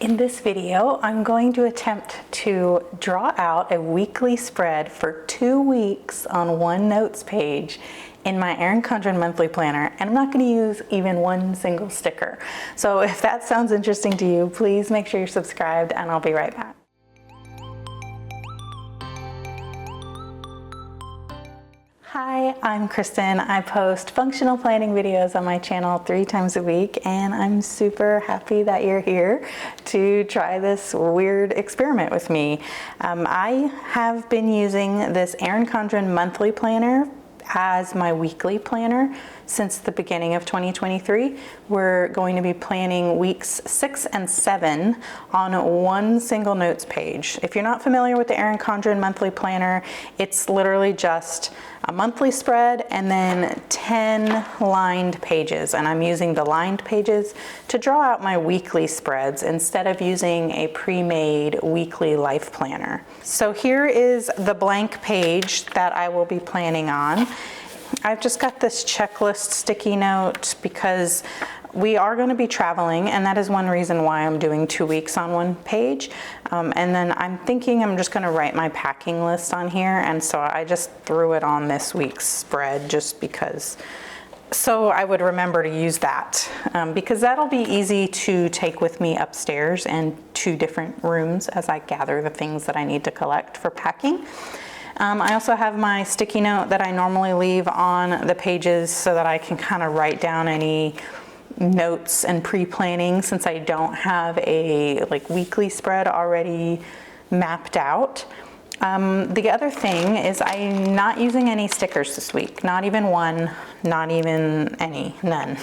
In this video, I'm going to attempt to draw out a weekly spread for 2 weeks on one notes page in my Erin Condren monthly planner, and I'm not going to use even one single sticker. So if that sounds interesting to you, please make sure you're subscribed, and I'll be right back. Hi, I'm Kristen. I post functional planning videos on my channel 3 times a week, and I'm super happy that you're here to try this weird experiment with me. I have been using this Erin Condren monthly planner as my weekly planner since the beginning of 2023. We're going to be planning weeks 6 and 7 on one single notes page. If you're not familiar with the Erin Condren monthly planner, it's literally just a monthly spread and then 10 lined pages. And I'm using the lined pages to draw out my weekly spreads instead of using a pre-made weekly life planner. So here is the blank page that I will be planning on. I've just got this checklist sticky note because we are going to be traveling, and that is one reason why I'm doing 2 weeks on one page. And then I'm thinking I'm just going to write my packing list on here, and so I just threw it on this week's spread just because, so I would remember to use that, because that'll be easy to take with me upstairs and 2 different rooms as I gather the things that I need to collect for packing. I also have my sticky note that I normally leave on the pages so that I can kind of write down any notes and pre-planning, since I don't have a weekly spread already mapped out. The other thing is I'm not using any stickers this week, not even one, not even any, none.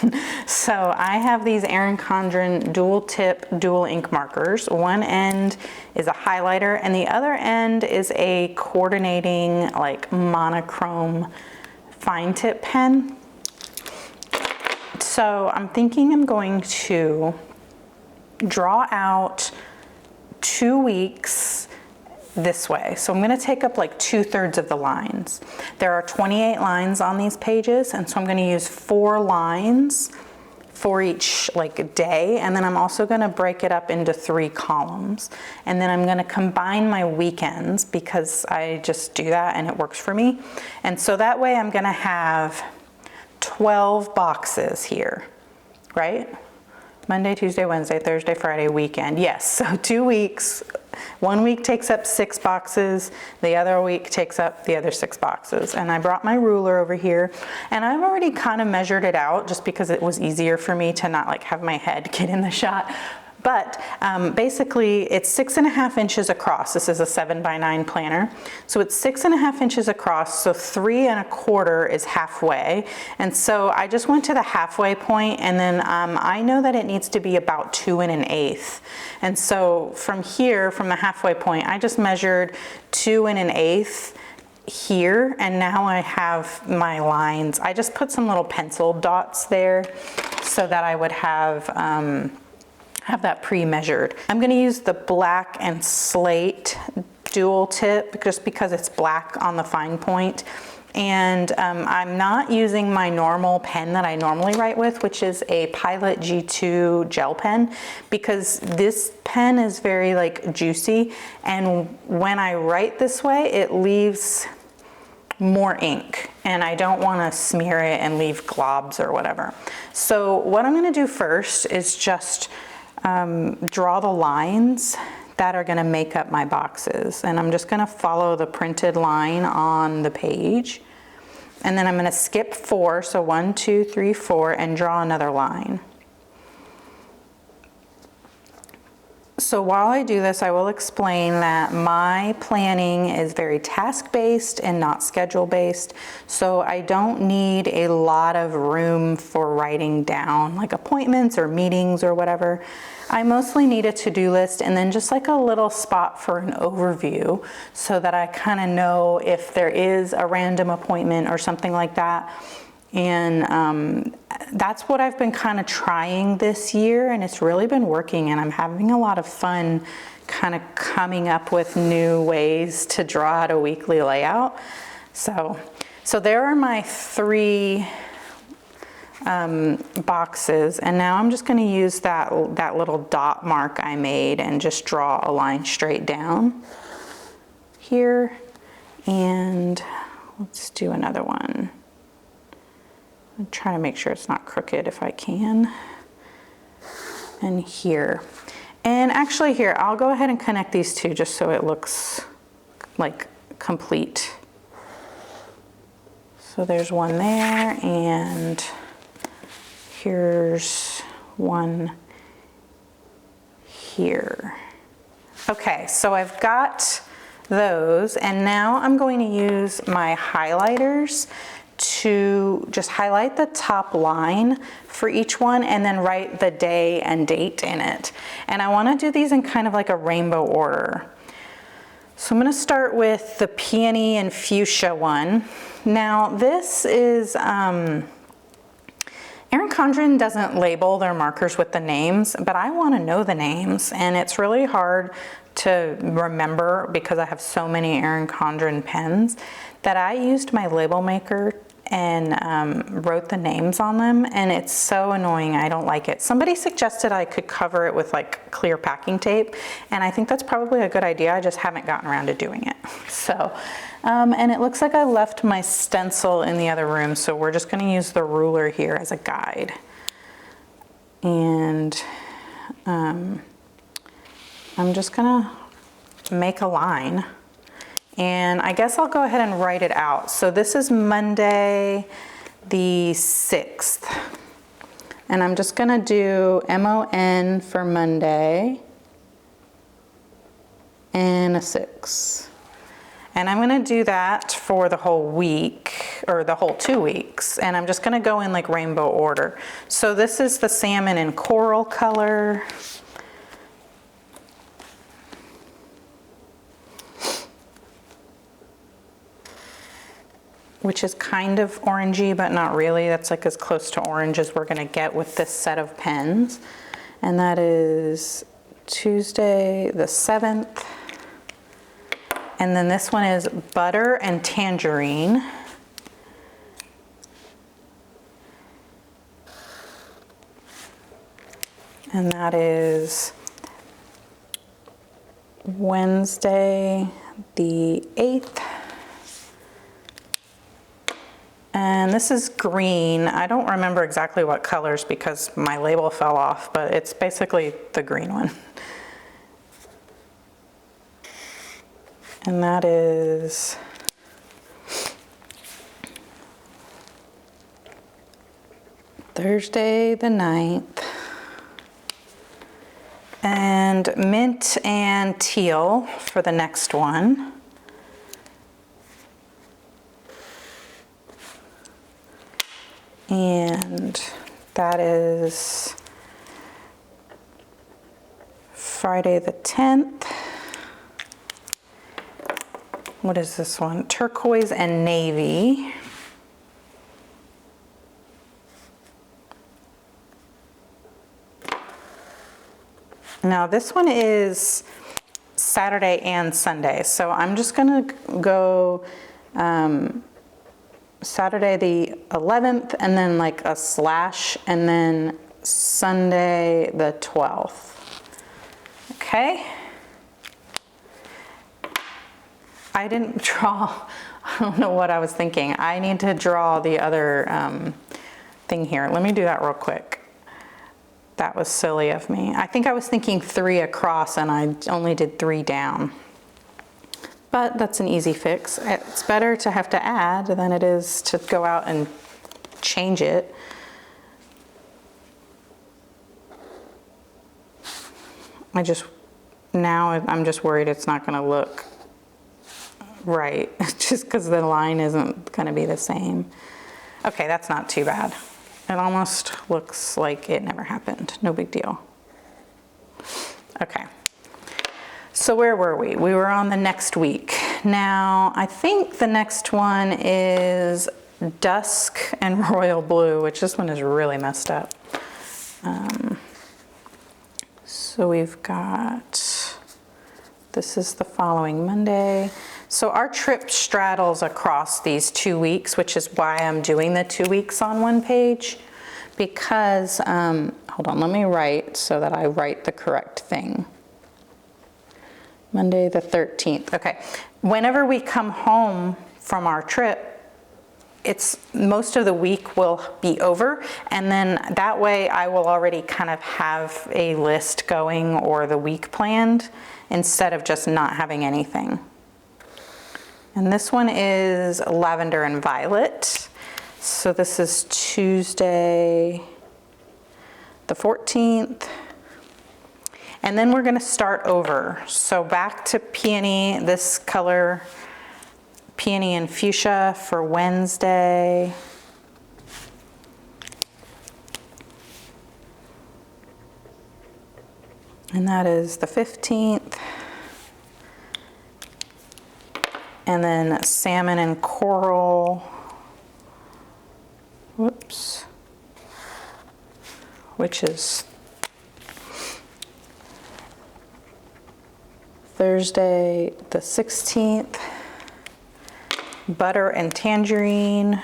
So I have these Erin Condren dual tip, dual ink markers. One end is a highlighter and the other end is a coordinating monochrome fine tip pen. So I'm thinking I'm going to draw out 2 weeks this way. So I'm going to take up 2/3 of the lines. There are 28 lines on these pages, and so I'm going to use 4 lines for each day, and then I'm also going to break it up into 3 columns, and then I'm going to combine my weekends because I just do that and it works for me. And so that way I'm going to have 12 boxes here, right? Monday, Tuesday, Wednesday, Thursday, Friday, weekend. Yes, so 2 weeks. 1 week takes up 6 boxes. The other week takes up the other 6 boxes. And I brought my ruler over here, and I've already kind of measured it out just because it was easier for me to not have my head get in the shot. But basically it's 6.5 inches across. This is a 7x9 planner. So it's 6.5 inches across, so 3 1/4 is halfway. And so I just went to the halfway point, and then I know that it needs to be about 2 1/8. And so from here, from the halfway point, I just measured 2 1/8 here, and now I have my lines. I just put some little pencil dots there so that I would have that pre-measured. I'm going to use the black and slate dual tip just because it's black on the fine point. And I'm not using my normal pen that I normally write with, which is a Pilot G2 gel pen, because this pen is very juicy, and when I write this way it leaves more ink, and I don't want to smear it and leave globs or whatever. So what I'm going to do first is just draw the lines that are going to make up my boxes, and I'm just going to follow the printed line on the page, and then I'm going to skip 4, so 1 2 3 4, and draw another line. So while I do this, I will explain that my planning is very task-based and not schedule-based, so I don't need a lot of room for writing down appointments or meetings or whatever. I mostly need a to-do list and then just a little spot for an overview so that I kind of know if there is a random appointment or something like that. And that's what I've been kind of trying this year, and it's really been working, and I'm having a lot of fun kind of coming up with new ways to draw out a weekly layout. So there are my 3 boxes, and now I'm just going to use that little dot mark I made and just draw a line straight down here, and let's do another one. I'm trying to make sure it's not crooked if I can, and here, and actually here I'll go ahead and connect these two just so it looks like complete. So there's one there, and here's one here. Okay, so I've got those, and now I'm going to use my highlighters to just highlight the top line for each one and then write the day and date in it. And I want to do these in kind of like a rainbow order. So I'm going to start with the peony and fuchsia one. Now this is Erin Condren doesn't label their markers with the names, but I want to know the names, and it's really hard to remember because I have so many Erin Condren pens that I used my label maker and wrote the names on them, and it's so annoying. I don't like it. Somebody suggested I could cover it with like clear packing tape, and I think that's probably a good idea. I just haven't gotten around to doing it. So, and it looks like I left my stencil in the other room, so we're just going to use the ruler here as a guide. And I'm just going to make a line. And I guess I'll go ahead and write it out. So this is Monday the 6th. And I'm just gonna do MON for Monday and a 6. And I'm gonna do that for the whole week, or the whole 2 weeks. And I'm just gonna go in like rainbow order. So this is the salmon and coral color. Which is kind of orangey, but not really. That's like as close to orange as we're gonna get with this set of pens. And that is Tuesday the 7th. And then this one is butter and tangerine. And that is Wednesday the 8th. And this is green. I don't remember exactly what colors because my label fell off, but it's basically the green one. And that is Thursday the 9th. And mint and teal for the next one. And that is Friday the 10th. What is this one? Turquoise and navy. Now this one is Saturday and Sunday, so I'm just gonna go Saturday the 11th and then like a slash and then Sunday the 12th. Okay. I didn't draw, I don't know what I was thinking. I need to draw the other thing here. Let me do that real quick. That was silly of me. I think I was thinking 3 across and I only did 3 down. But that's an easy fix. It's better to have to add than it is to go out and change it. I'm just worried it's not gonna look right, just because the line isn't gonna be the same. Okay, that's not too bad. It almost looks like it never happened. No big deal. Okay. So where were we? We were on the next week. Now, I think the next one is Dusk and Royal Blue, which this one is really messed up. So we've got, this is the following Monday. So our trip straddles across these 2 weeks, which is why I'm doing the 2 weeks on one page. because, hold on, let me write so that I write the correct thing. Monday the 13th, okay. Whenever we come home from our trip, it's most of the week will be over, and then that way I will already kind of have a list going or the week planned instead of just not having anything. And this one is lavender and violet. So this is Tuesday the 14th. And then we're gonna start over. So back to peony, this color, peony and fuchsia for Wednesday. And that is the 15th. And then salmon and coral, whoops, which is Thursday the 16th. Butter and tangerine,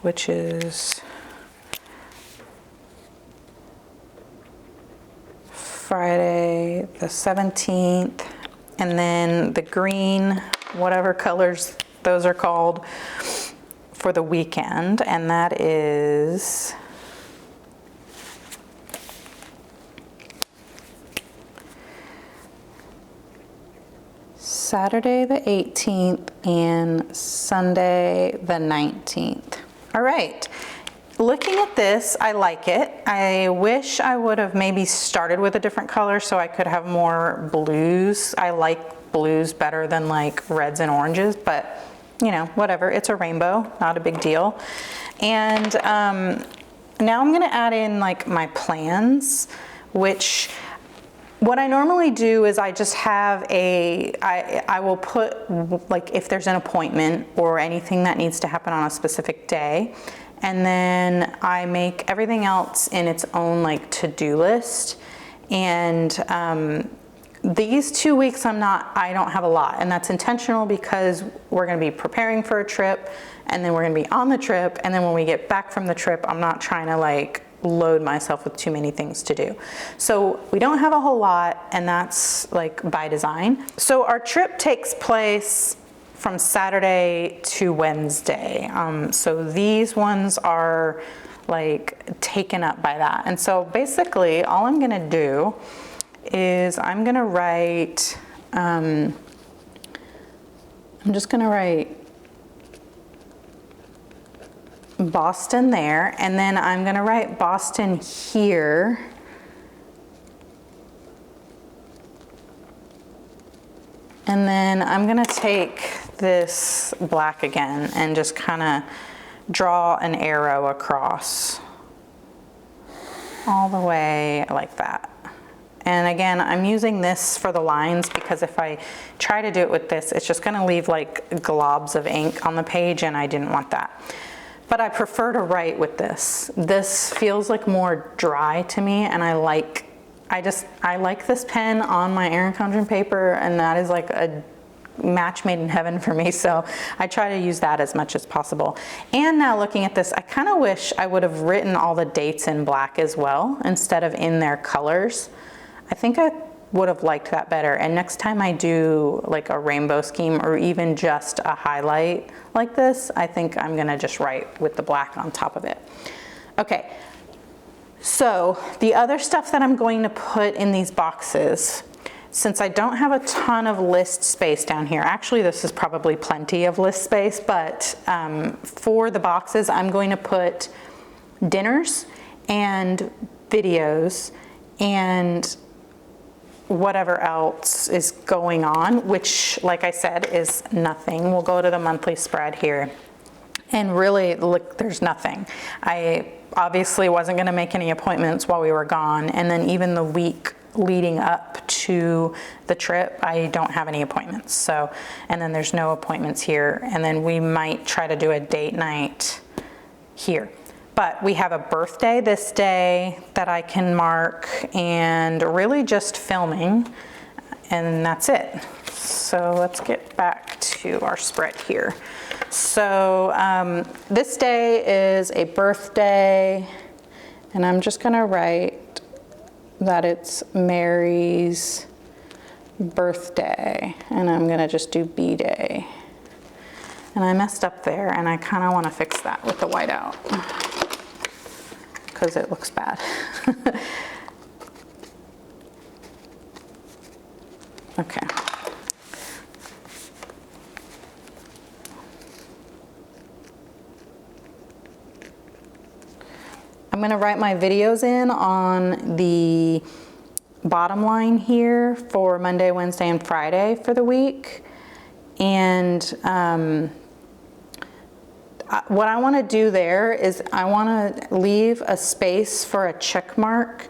which is Friday the 17th, and then the green, whatever colors those are called, for the weekend, and that is Saturday the 18th and Sunday the 19th. All right, looking at this, I like it. I wish I would have maybe started with a different color so I could have more blues. I like blues better than like reds and oranges, but you know, whatever, it's a rainbow, not a big deal. And now I'm gonna add in like my plans, which what I normally do is I just have I will put like if there's an appointment or anything that needs to happen on a specific day, and then I make everything else in its own like to-do list. And these 2 weeks I don't have a lot, and that's intentional because we're gonna be preparing for a trip, and then we're gonna be on the trip, and then when we get back from the trip, I'm not trying to like load myself with too many things to do. So we don't have a whole lot, and that's like by design. So our trip takes place from Saturday to Wednesday. So these ones are like taken up by that. And so basically all I'm gonna do is I'm gonna write, I'm just gonna write Boston there, and then I'm gonna write Boston here. And then I'm gonna take this black again and just kind of draw an arrow across all the way like that. And again, I'm using this for the lines because if I try to do it with this, it's just gonna leave like globs of ink on the page, and I didn't want that. But I prefer to write with this. This feels like more dry to me, and I like this pen on my Erin Condren paper, and that is like a match made in heaven for me, so I try to use that as much as possible. And now looking at this, I kind of wish I would have written all the dates in black as well, instead of in their colors. I think I would have liked that better. And next time I do like a rainbow scheme or even just a highlight like this, I think I'm gonna just write with the black on top of it. Okay, so the other stuff that I'm going to put in these boxes, since I don't have a ton of list space down here, actually this is probably plenty of list space, but for the boxes, I'm going to put dinners and videos and whatever else is going on, which, like I said, is nothing. We'll go to the monthly spread here. And really, look, there's nothing. I obviously wasn't gonna make any appointments while we were gone. And then even the week leading up to the trip, I don't have any appointments. So, and then there's no appointments here. And then we might try to do a date night here. But we have a birthday this day that I can mark, and really just filming. And that's it. So let's get back to our spread here. So this day is a birthday, and I'm just gonna write that it's Mary's birthday, and I'm gonna just do B-Day. And I messed up there, and I kind of want to fix that with the whiteout because it looks bad. Okay. I'm going to write my videos in on the bottom line here for Monday, Wednesday, and Friday for the week. And what I want to do there is I want to leave a space for a check mark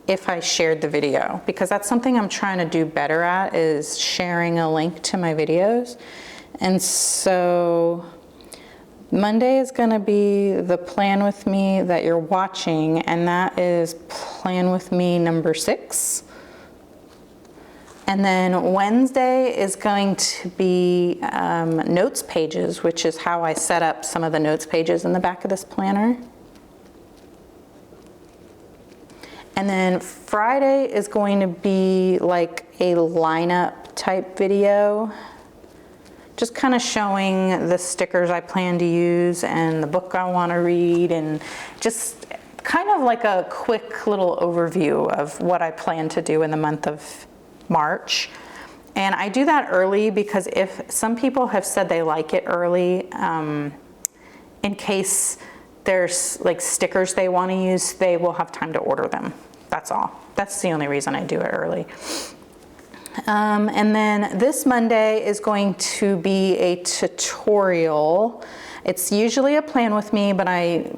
if I shared the video, because that's something I'm trying to do better at, is sharing a link to my videos. And so Monday is going to be the plan with me that you're watching, and that is plan with me number 6. And then Wednesday is going to be notes pages, which is how I set up some of the notes pages in the back of this planner. And then Friday is going to be like a lineup type video, just kind of showing the stickers I plan to use and the book I want to read, and just kind of like a quick little overview of what I plan to do in the month of March. And I do that early because if some people have said they like it early, in case there's like stickers they want to use, they will have time to order them. That's all. That's the only reason I do it early. And then this Monday is going to be a tutorial. It's usually a plan with me, but I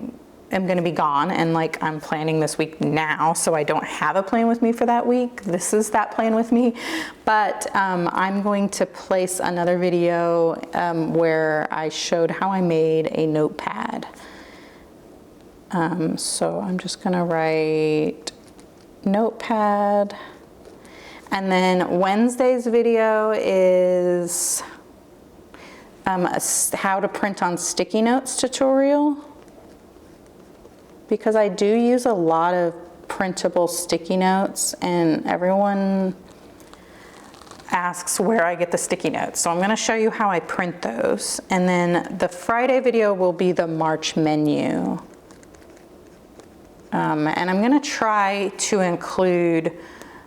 am going to be gone, and like I'm planning this week now, so I don't have a plan with me for that week. This is that plan with me. But I'm going to place another video where I showed how I made a notepad. So I'm just going to write notepad. And then Wednesday's video is how to print on sticky notes tutorial, because I do use a lot of printable sticky notes, and everyone asks where I get the sticky notes. So I'm going to show you how I print those. And then the Friday video will be the March menu. And I'm going to try to include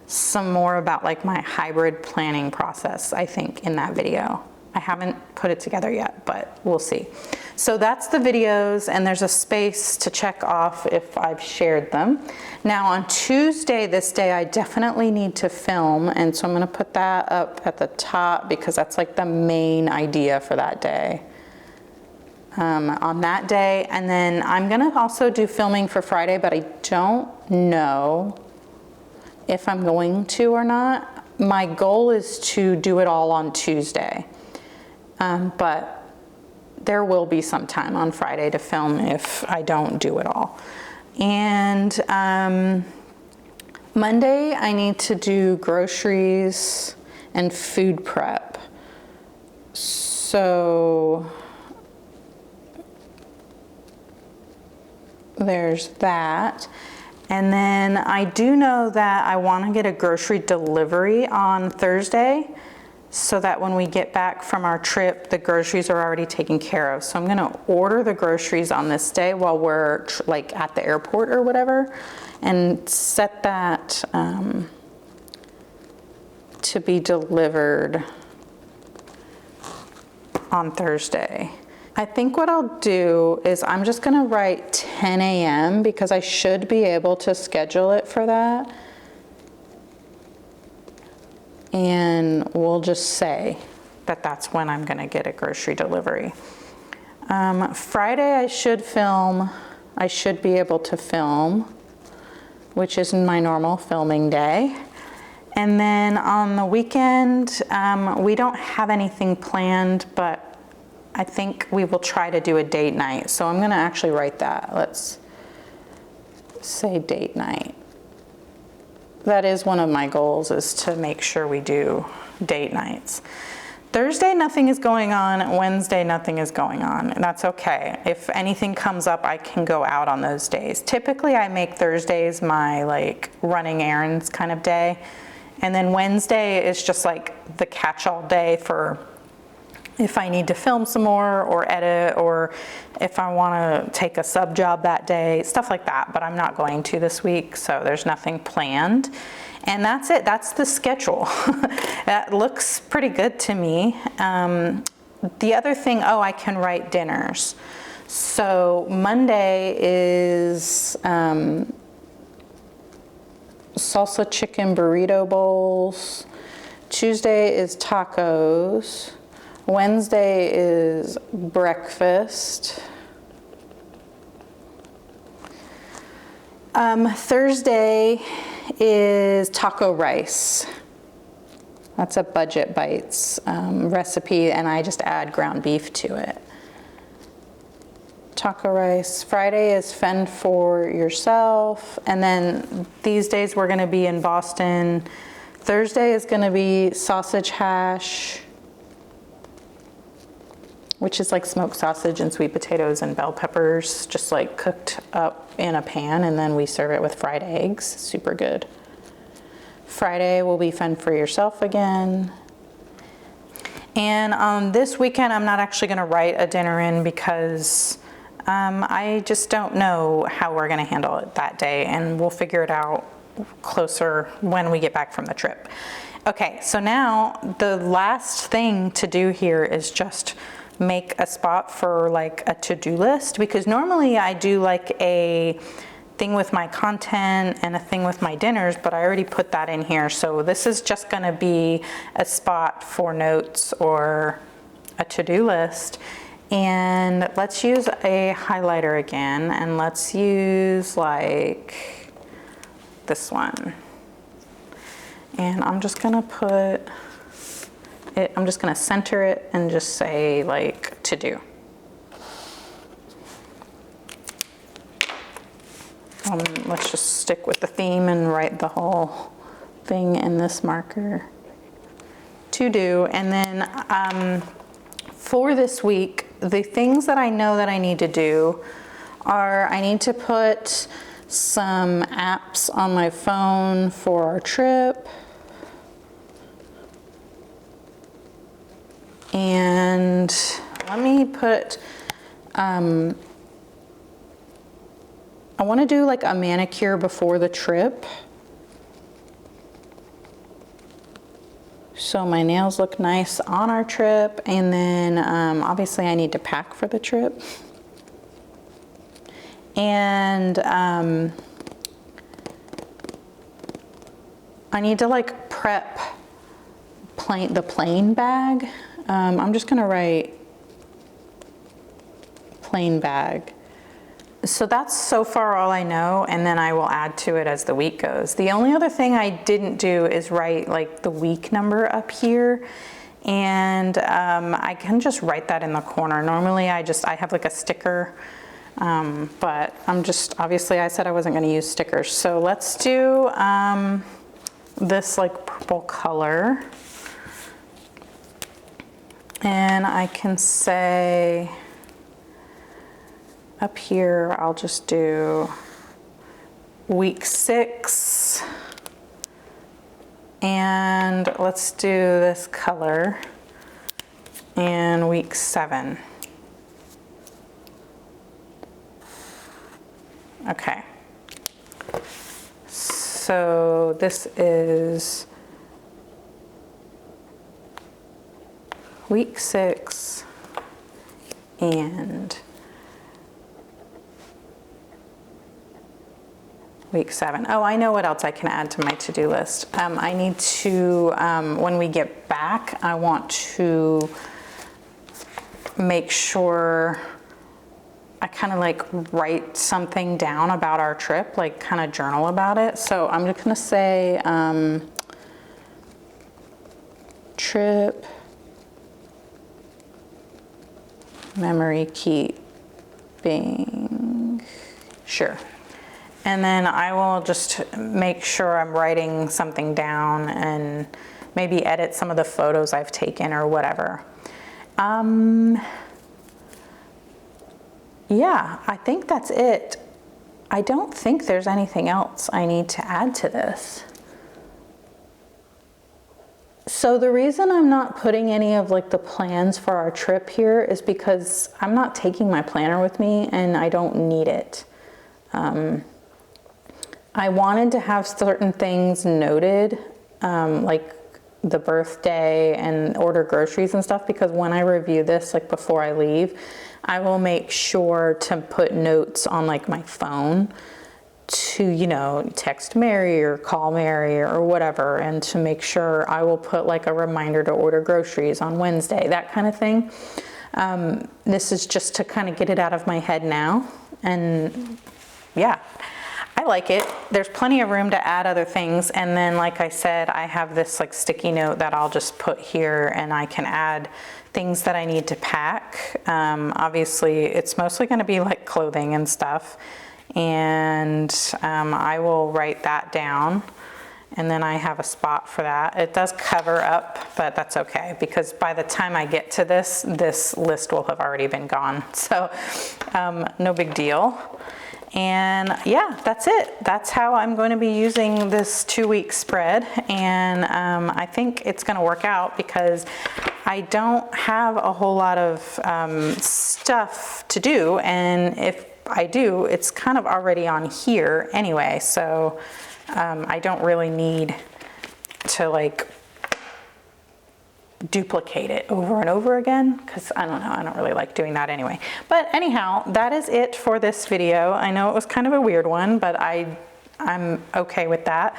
some more about like my hybrid planning process, I think, in that video. I haven't put it together yet, but we'll see. So that's the videos, and there's a space to check off if I've shared them. Now on Tuesday, this day, I definitely need to film, and so I'm going to put that up at the top because that's like the main idea for that day. On that day, and then I'm going to also do filming for Friday, but I don't know if I'm going to or not. My goal is to do it all on Tuesday, but there will be some time on Friday to film if I don't do it all. And Monday I need to do groceries and food prep. So there's that. And then I do know that I want to get a grocery delivery on Thursday so that when we get back from our trip, the groceries are already taken care of. So I'm going to order the groceries on this day while we're like at the airport or whatever, and set that to be delivered on Thursday. I think what I'll do is I'm just going to write 10 a.m. because I should be able to schedule it for that. And we'll just say that that's when I'm going to get a grocery delivery. Friday I should film. I should be able to film, which is my normal filming day. And then on the weekend, we don't have anything planned, but I think we will try to do a date night. So I'm going to actually write that. Let's say date night. that is one of my goals, is to make sure we do date nights. Thursday, nothing is going on. Wednesday, nothing is going on. And that's okay. If anything comes up, I can go out on those days. Typically, I make Thursdays my like running errands kind of day. And then Wednesday is just like the catch-all day for if I need to film some more or edit, or if I want to take a sub job that day, stuff like that. But I'm not going to this week, so there's nothing planned. And that's it. That's the schedule. That looks pretty good to me. The other thing, I can write dinners. So Monday is salsa chicken burrito bowls. Tuesday is tacos. Wednesday is breakfast. Thursday is taco rice. That's a Budget Bites recipe, and I just add ground beef to it. Taco rice. Friday is fend for yourself, and then these days we're going to be in Boston. Thursday is going to be sausage hash, which is like smoked sausage and sweet potatoes and bell peppers, just like cooked up in a pan, and then we serve it with fried eggs. Super good. Friday will be fend for yourself again. And this weekend, I'm not actually gonna write a dinner in because I just don't know how we're gonna handle it that day, and we'll figure it out closer when we get back from the trip. Okay, so now the last thing to do here is just make a spot for like a to-do list, because normally I do like a thing with my content and a thing with my dinners, but I already put that in here. So this is just going to be a spot for notes or a to-do list. And let's use a highlighter again, and let's use like this one. And I'm just going to put it, I'm just going to center it and just say like to do. Let's just stick with the theme and write the whole thing in this marker. To do. And then for this week, the things that I know that I need to do are I need to put some apps on my phone for our trip. And let me put, I want to do like a manicure before the trip, so my nails look nice on our trip. And then obviously I need to pack for the trip. And I need to like prep the plane bag. I'm just gonna write plain bag. So that's so far all I know, and then I will add to it as the week goes. The only other thing I didn't do is write like the week number up here, and I can just write that in the corner. Normally I have like a sticker, but I'm just, obviously I said I wasn't gonna use stickers. So let's do this like purple color. And I can say up here, I'll just do week 6. And let's do this color in week 7. Okay. So this is week 6 and week 7. Oh, I know what else I can add to my to-do list. I need to, when we get back, I want to make sure I kind of like write something down about our trip, like kind of journal about it. So I'm just gonna say trip memory keeping, sure. And then I will just make sure I'm writing something down and maybe edit some of the photos I've taken or whatever. Yeah, I think that's it. I don't think there's anything else I need to add to this. So the reason I'm not putting any of like the plans for our trip here is because I'm not taking my planner with me and I don't need it. I wanted to have certain things noted, like the birthday and order groceries and stuff, because when I review this, like before I leave, I will make sure to put notes on like my phone to, you know, text Mary or call Mary or whatever, and to make sure I will put like a reminder to order groceries on Wednesday, that kind of thing. This is just to kind of get it out of my head now. And yeah, I like it. There's plenty of room to add other things. And then, like I said, I have this like sticky note that I'll just put here, and I can add things that I need to pack. Obviously, it's mostly going to be like clothing and stuff. And I will write that down. And then I have a spot for that. It does cover up, but that's okay, because by the time I get to this list will have already been gone. So no big deal. And yeah, that's it. That's how I'm going to be using this 2-week spread. And I think it's going to work out because I don't have a whole lot of stuff to do. And if I do, it's kind of already on here anyway. So I don't really need to like duplicate it over and over again, because I don't know, I don't really like doing that anyway. But anyhow, that is it for this video. I know it was kind of a weird one, but I'm okay with that.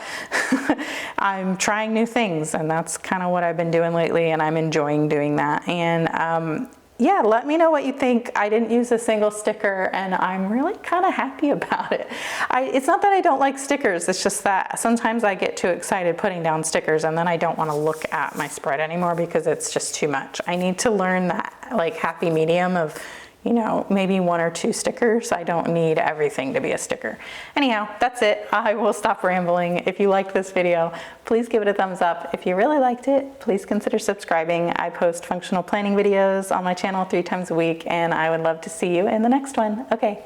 I'm trying new things, and that's kind of what I've been doing lately, and I'm enjoying doing that. And yeah, let me know what you think. I didn't use a single sticker, and I'm really kind of happy about it. It's not that I don't like stickers, it's just that sometimes I get too excited putting down stickers, and then I don't want to look at my spread anymore because it's just too much. I need to learn that like happy medium of, you know, maybe 1 or 2 stickers. I don't need everything to be a sticker. Anyhow, that's it. I will stop rambling. If you liked this video, please give it a thumbs up. If you really liked it, please consider subscribing. I post functional planning videos on my channel 3 times a week, and I would love to see you in the next one. Okay,